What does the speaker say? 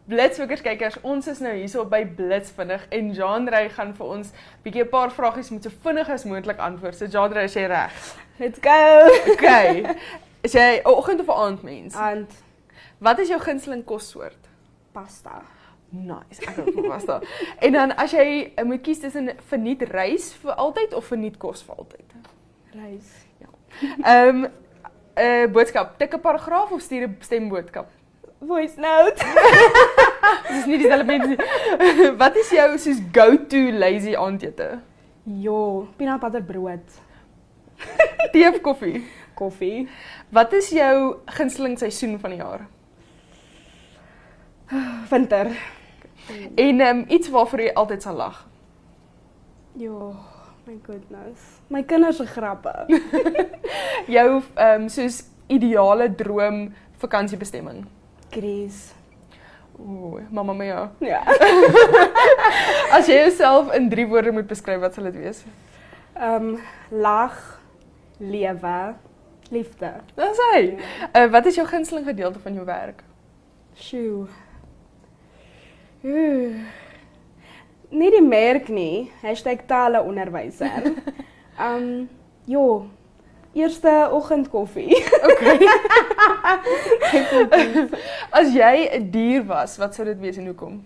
Blitsfokkers kykers, ons is nou hierso by Blitsvinnig en Jean-Ray gaan vir ons bietjie 'n paar vragies met so vinnig as moontlik antwoord. So Jean-Ray, is jy reg? Let's go! Okay. Is jy 'n oggend of 'n aandmens? And Wat is jou gunsteling kossoort? pasta. Nice, ek hou van pasta. En dan as jy moet kies tussen verniet rys vir altyd of verniet kos vir altyd? Rys. Boodskap, tik 'n paragraaf of stuur 'n stemboodskap? Voice note. Dit is nie dieselfde mense nie. Wat is jou soos go-to lazy aandete? Jo, peanut butter brood. Tee of koffie? Koffie. Wat is jou gunsteling seisoen van die jaar? Winter. En iets waarvoor jy altyd sal lag? Jo, my goodness. My kinders se grappe. Jou soos ideale droom vakansiebestemming? Grease. Ooh, mamma mia. Ja. As jy jouself in 3 woorde moet beskryf, wat sal dit wees? Lag, lewe, liefde. Dis hy. Wat is jou gunsteling gedeelte van jou werk? Sjoe. Nie die merk nie. #taleonderwyser. Jo, eerste oggendkoffie. As jy 'n dier was, wat sou dit wees en hoekom?